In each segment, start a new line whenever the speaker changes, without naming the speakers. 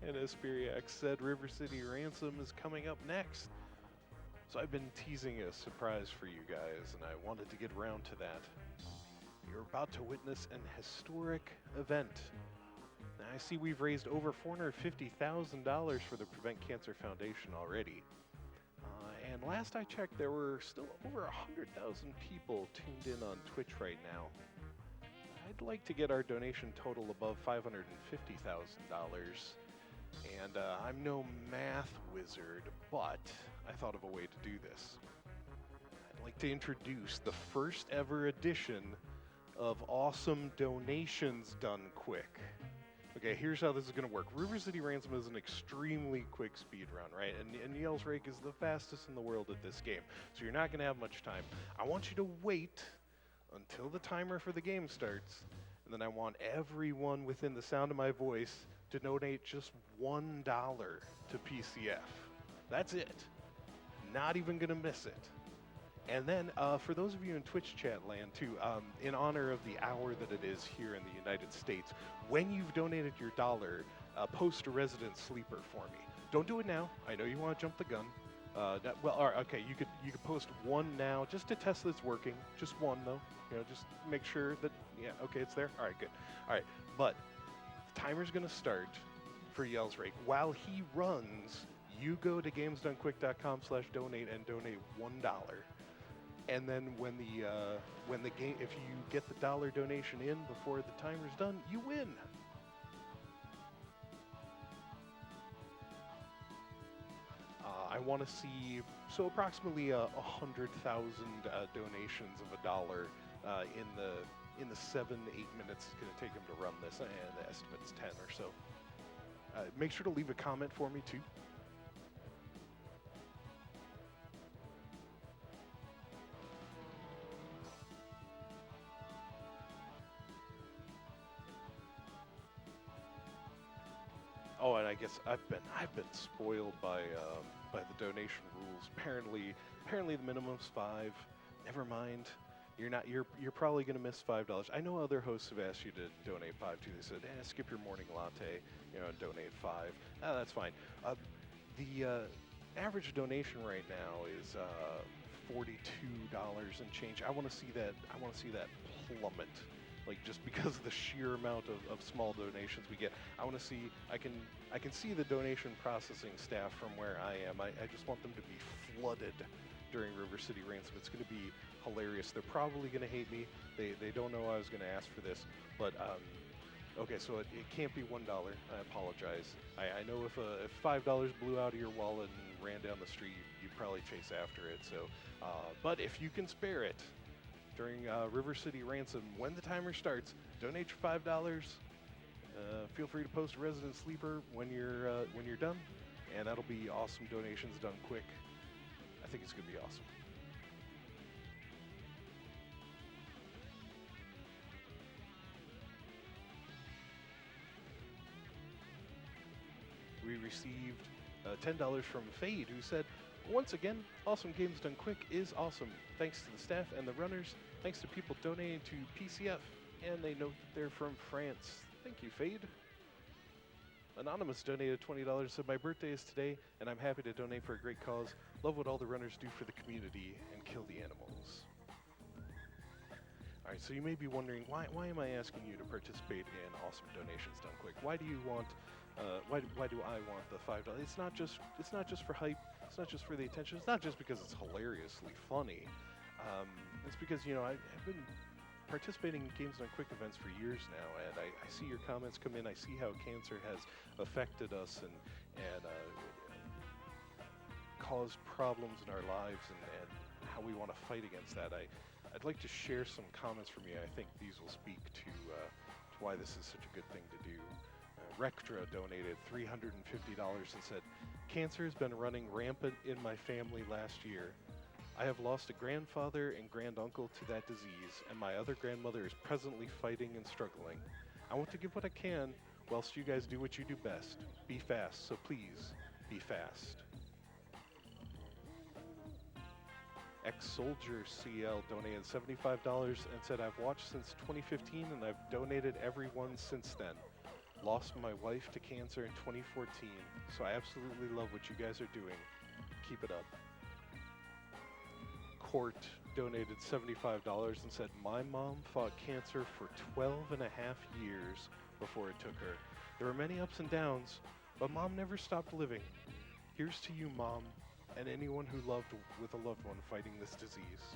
And Espiriax said River City Ransom is coming up next. So I've been teasing a surprise for you guys, and I wanted to get around to that. You're about to witness an historic event. Now, I see we've raised over $450,000 for the Prevent Cancer Foundation already. And last I checked, there were still over 100,000 people tuned in on Twitch right now. I'd like to get our donation total above $550,000. And I'm no math wizard, but I thought of a way to do this. I'd like to introduce the first ever edition of Awesome Donations Done Quick. Okay, here's how this is going to work. River City Ransom is an extremely quick speed run, right? And yelsraek is the fastest in the world at this game, so you're not going to have much time. I want you to wait until the timer for the game starts, and then I want everyone within the sound of my voice to donate just $1 to PCF. That's it. Not even going to miss it. And then, for those of you in Twitch chat land too, in honor of the hour that it is here in the United States, when you've donated your dollar, post a resident sleeper for me. Don't do it now. I know you want to jump the gun. Well, all right, okay, you could post one now just to test that it's working. Just one though. You know, just make sure that okay, it's there. All right, good. All right, but the timer's gonna start for yelsraek. While he runs, you go to gamesdonequick.com/donate and donate $1. And then when the game, if you get the dollar donation in before the timer's done, you win. I want to see approximately 100,000 donations of $1 in the 7-8 minutes it's going to take him to run this, and the estimate's 10 or so. Make sure to leave a comment for me too. Oh, and I guess I've been spoiled by the donation rules. Apparently the minimum's $5. Never mind. You're probably gonna miss $5. I know other hosts have asked you to donate $5 too. They said, skip your morning latte, and donate $5. That's fine. The average donation right now is $42 and change. I want to see that plummet. Like, just because of the sheer amount of small donations we get. I want to see, I can see the donation processing staff from where I am. I just want them to be flooded during River City Ransom. It's going to be hilarious. They're probably going to hate me. They don't know I was going to ask for this. But, okay, so it can't be $1. I apologize. I know if $5 blew out of your wallet and ran down the street, you'd probably chase after it. So, but if you can spare it, during River City Ransom, when the timer starts, donate your $5. Feel free to post a resident sleeper when you're done, and that'll be Awesome Donations Done Quick. I think it's gonna be awesome. We received $10 from Fade, who said, "Once again, Awesome Games Done Quick is awesome. Thanks to the staff and the runners. Thanks to people donating to PCF. And they note that they're from France. Thank you, Fade." Anonymous donated $20 and said, "My birthday is today, and I'm happy to donate for a great cause. Love what all the runners do for the community and kill the animals." All right, so you may be wondering, why am I asking you to participate in Awesome Donations Done Quick? Why do you want? Why do I want the $5? It's not just for hype. It's not just for the attention. It's not just because it's hilariously funny. It's because I've been participating in Games Done Quick events for years now, and I see your comments come in. I see how cancer has affected us and caused problems in our lives, and how we want to fight against that. I'd like to share some comments from you. I think these will speak to why this is such a good thing to do. Rectra donated $350 and said, "Cancer has been running rampant in my family last year. I have lost a grandfather and granduncle to that disease, and my other grandmother is presently fighting and struggling. I want to give what I can, whilst you guys do what you do best. Be fast, so please, be fast." Ex-Soldier CL donated $75 and said, "I've watched since 2015 and I've donated every one since then. Lost my wife to cancer in 2014, so I absolutely love what you guys are doing. Keep it up. Court donated $75 and said, my mom fought cancer for 12 and a half years before it took her. There were many ups and downs, but Mom never stopped living. Here's to you, Mom, and anyone who loved with a loved one fighting this disease.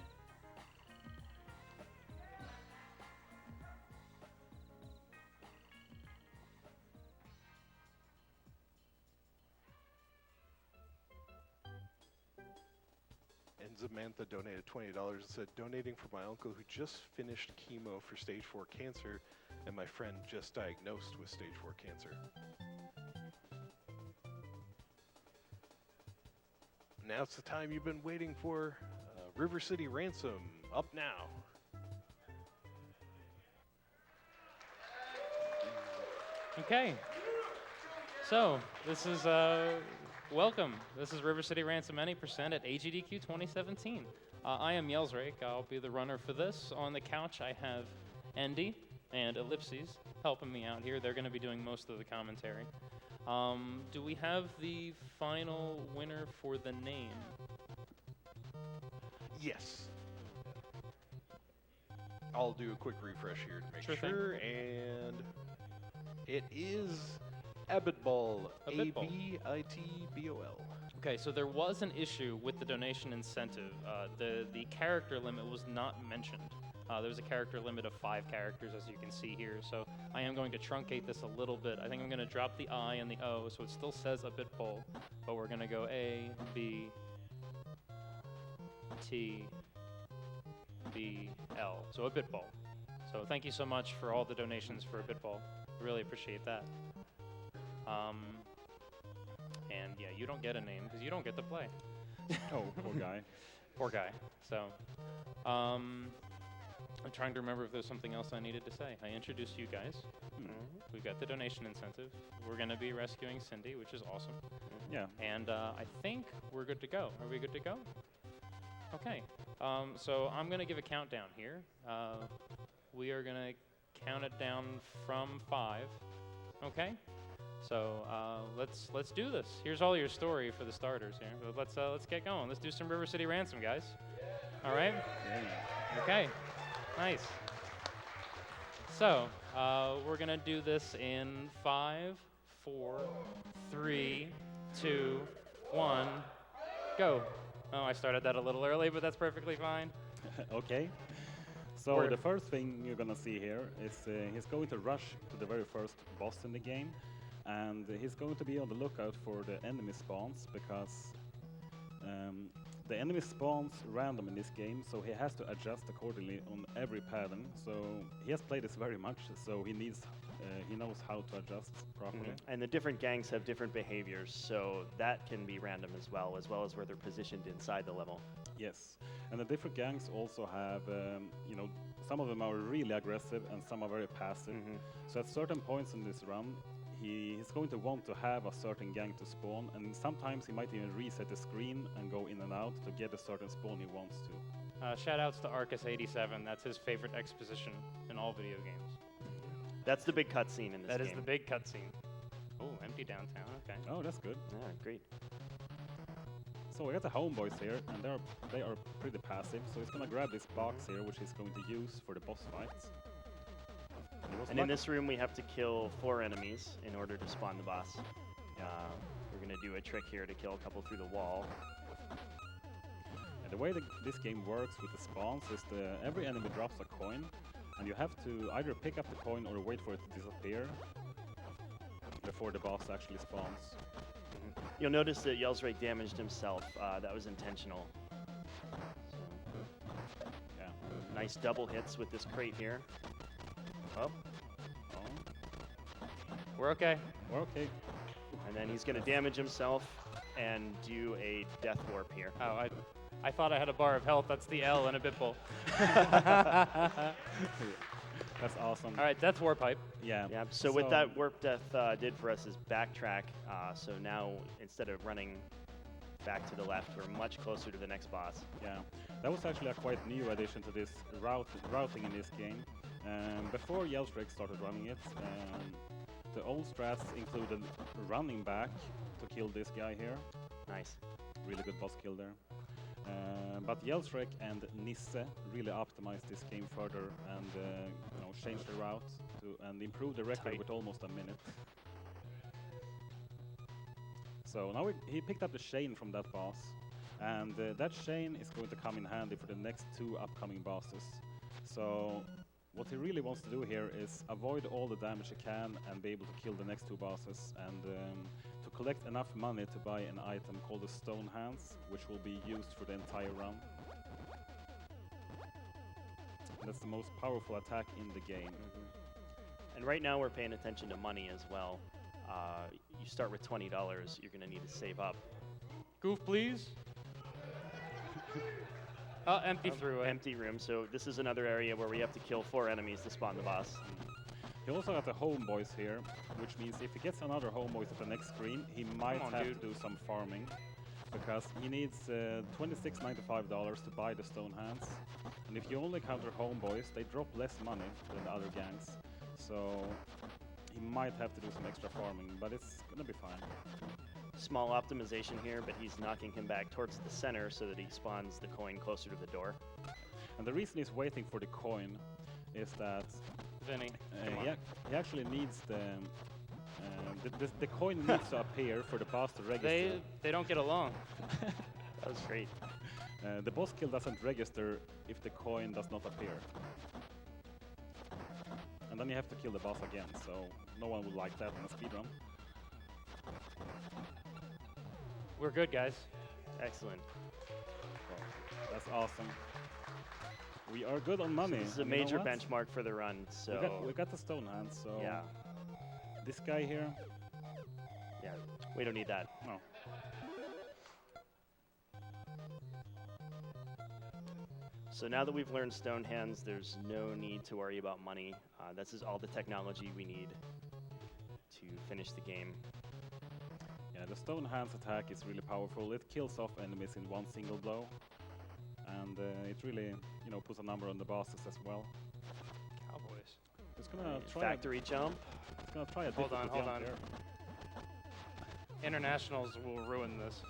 And Samantha donated $20 and said, donating for my uncle who just finished chemo for stage 4 cancer, and my friend just diagnosed with stage 4 cancer. Now it's the time you've been waiting for. River City Ransom, up now.
Okay, so this is welcome. This is River City Ransom Any Percent at AGDQ 2017. I am Yelsraek. I'll be the runner for this. On the couch, I have Andy and Ellipses helping me out here. They're going to be doing most of the commentary. Do we have the final winner for the name?
Yes. I'll do a quick refresh here to make sure. And it is Abitbol. Abitbol.
Okay, so there was an issue with the donation incentive. The character limit was not mentioned. There was a character limit of 5 characters, as you can see here. So I am going to truncate this a little bit. I think I'm going to drop the I and the O, so it still says Abitbol, but we're going to go A, B, T, B, L. So Abitbol. So thank you so much for all the donations for Abitbol. I really appreciate that. And yeah, you don't get a name because you don't get to play.
Oh, poor guy.
Poor guy. So, I'm trying to remember if there's something else I needed to say. I introduced you guys. We've got the donation incentive. We're going to be rescuing Cindy, which is awesome.
Yeah.
And I think we're good to go. Are we good to go? Okay. So I'm going to give a countdown here. We are going to count it down from 5. Okay? So let's do this. Here's all your story for the starters here. Let's get going. Let's do some River City Ransom, guys. All right?
Yeah.
Okay. Nice. So we're gonna do this in 5, 4, 3, 2, 1, go. Oh, I started that a little early, but that's perfectly fine.
Okay. So the first thing you're gonna see here is he's going to rush to the very first boss in the game, and he's going to be on the lookout for the enemy spawns because the enemy spawns random in this game, so he has to adjust accordingly on every pattern. So he has played this very much, so he knows how to adjust properly.
And the different gangs have different behaviors, so that can be random as well as where they're positioned inside the level.
Yes, and the different gangs also have, some of them are really aggressive and some are very passive. So at certain points in this run, he's going to want to have a certain gang to spawn, and sometimes he might even reset the screen and go in and out to get a certain spawn he wants to.
Shout outs to Arcus87. That's his favorite exposition in all video games.
That's the big cutscene in this game.
That is the big cutscene. Oh, empty downtown. Okay.
Oh, that's good.
Yeah, great.
So we got the homeboys here, and they are pretty passive. So he's gonna grab this box here, which he's going to use for the boss fights.
And in this room, we have to kill 4 enemies in order to spawn the boss. We're going to do a trick here to kill a couple through the wall.
And the way this game works with the spawns is every enemy drops a coin, and you have to either pick up the coin or wait for it to disappear before the boss actually spawns.
You'll notice that yelsraek damaged himself. That was intentional. So,
yeah.
Nice double hits with this crate here. Oh.
We're okay.
We're okay.
And then he's going to damage himself and do a death warp here.
Oh, I thought I had a bar of health. That's the L in Abitbol.
That's awesome.
All right, Death Warp Pipe.
Yeah. So what that warp death did for us is backtrack. So now instead of running back to the left, we're much closer to the next boss.
Yeah. That was actually a quite new addition to this routing in this game. Before yelsraek started running it, the old strats included running back to kill this guy here.
Nice.
Really good boss kill there. But yelsraek and Nisse really optimized this game further and changed the route and improved the record with almost a minute. So now he picked up the chain from that boss, and that chain is going to come in handy for the next 2 upcoming bosses. So what he really wants to do here is avoid all the damage he can and be able to kill the next 2 bosses, and to collect enough money to buy an item called the Stone Hands, which will be used for the entire run. And that's the most powerful attack in the game.
And right now we're paying attention to money as well. You start with $20, you're going to need to save up.
Goof, please. Empty throughway.
Empty room, so this is another area where we have to kill 4 enemies to spawn the boss.
He also got the homeboys here, which means if he gets another homeboys at the next screen, he might have to do some farming, because he needs $26.95 to buy the Stone Hands. And if you only encounter homeboys, they drop less money than the other gangs. So he might have to do some extra farming, but it's gonna be fine.
Small optimization here, but he's knocking him back towards the center so that he spawns the coin closer to the door.
And the reason he's waiting for the coin is that
Vinny,
he actually needs the coin needs to appear for the boss to register.
they don't get along.
That was great.
The boss kill doesn't register if the coin does not appear. And then you have to kill the boss again, so no one would like that in a speedrun.
We're good, guys.
Excellent.
So, that's awesome. We are good on money.
So this is a major benchmark for the run, so...
We got the Stone Hands, so...
Yeah.
This guy here...
Yeah, we don't need that.
No.
So now that we've learned Stone Hands, there's no need to worry about money. This is all the technology we need to finish the game.
Yeah, the Stone Hands attack is really powerful. It kills off enemies in one single blow. And it really, puts a number on the bosses as well.
Cowboys.
It's gonna try
Factory jump.
It's gonna try a
Hold on,
difficult
hold
jump
on.
here.
Internationals will ruin this.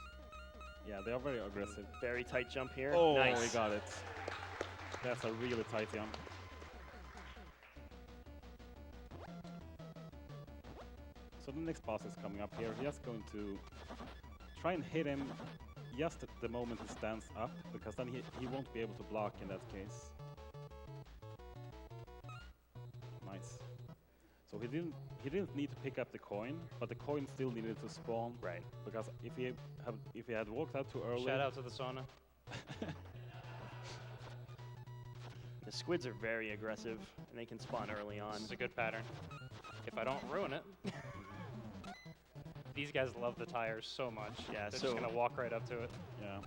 Yeah, they are very aggressive.
Very tight jump here.
Oh,
nice.
he got it. That's a really tight jump. So the next boss is coming up here. He's just going to try and hit him just at the moment he stands up, because then he won't be able to block in that case. Nice. So he didn't need to pick up the coin, but the coin still needed to spawn.
Right.
Because if he had walked out too early.
Shout out to the sauna.
The squids are very aggressive, and they can spawn early on.
This is a good pattern. If I don't ruin it. These guys love the tires so much.
Yeah,
They're
so
just gonna walk right up to it.
Yeah.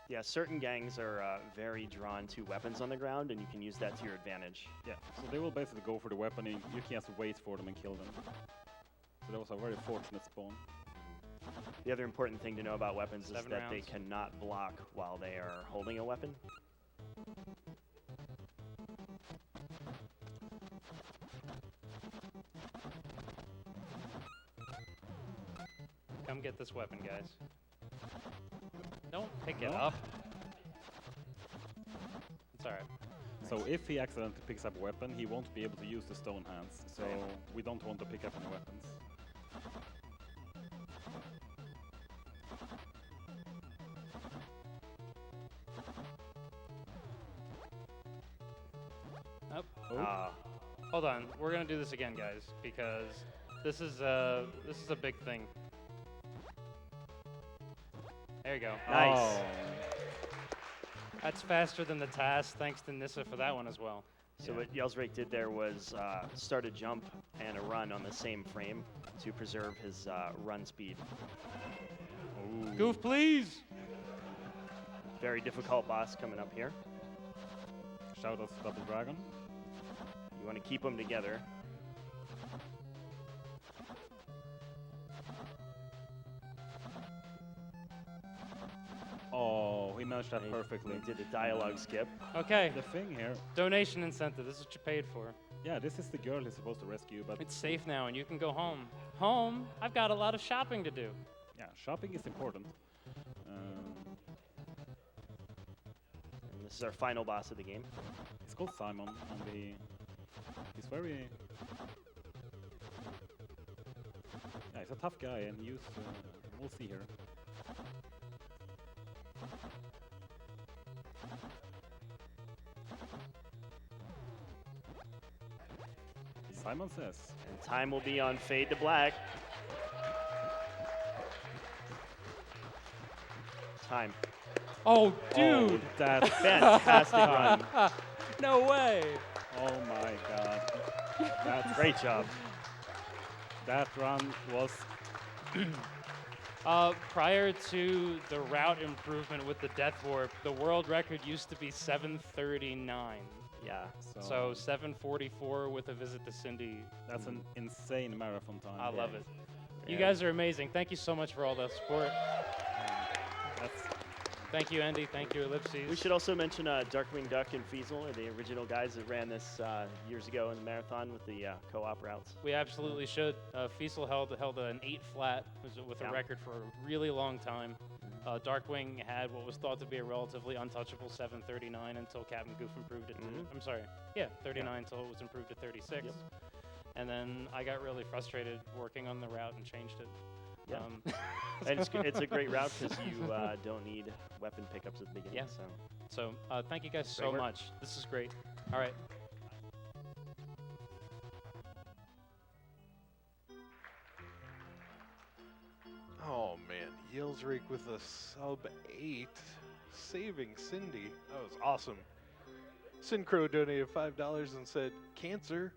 Yeah, certain gangs are very drawn to weapons on the ground, and you can use that to your advantage.
Yeah, so they will basically go for the weapon, and you can just wait for them and kill them. So that was a very fortunate spawn.
The other important thing to know about weapons is
7
that they
rounds.
cannot block while they are holding a weapon.
Come get this weapon, guys. Don't pick it
No.
up. It's alright.
So if he accidentally picks up a weapon, he won't be able to use the Stone Hands. So we don't want to pick up any weapons.
Nope.
Oh.
Hold on. We're gonna do this again, guys, because this is a big thing. There you go.
Nice.
Oh.
That's faster than the task. Thanks to Nissa for that one as well.
So what yelsraek did there was start a jump and a run on the same frame to preserve his run speed.
Ooh.
Goof, please.
Very difficult boss coming up here.
Shout out to Double Dragon.
You want to keep them together.
Oh, he managed that perfectly.
He did a dialogue skip.
Okay.
The thing here,
Donation incentive. This is what you paid for.
Yeah, this is the girl he's supposed to rescue, but
It's safe now, and you can go home. Home? I've got a lot of shopping to do.
yeah, shopping is important.
And this is our final boss of the game.
He's called Simon, and he's very... Yeah, he's a tough guy, and we'll see here. Simon says.
And time will be on fade to black. Time.
Oh,
Oh,
dude!
that,
Fantastic run.
No way!
oh my god. That's
Great job.
That run was...
Prior to the route improvement with the Death Warp, the world record used to be 7:39.
Yeah.
So 7:44 with a visit to Cindy.
That's an insane marathon time.
I love it. You
Yeah.
guys are amazing. Thank you so much for all that support.
That's
Thank you, Andy. Thank you, Ellipses.
We should also mention Darkwing Duck and Feasel are the original guys that ran this years ago in the marathon with the co-op routes.
We absolutely should. Fiesel held an 8 flat with a
Yeah.
record for a really long time. Darkwing had what was thought to be a relatively untouchable 7:39 until Captain Goof improved it to, I'm sorry, 39 until it was improved to 36.
Yep.
And then I got really frustrated working on the route and changed it.
Yeah. And it's a great route because you don't need weapon pickups at the beginning.
Yeah.
So
So thank you guys so
Great work.
much. This is great. All right.
Oh man, yelsraek with a sub-8, saving Cindy. That was awesome. Syncro donated $5 and said, "Cancer,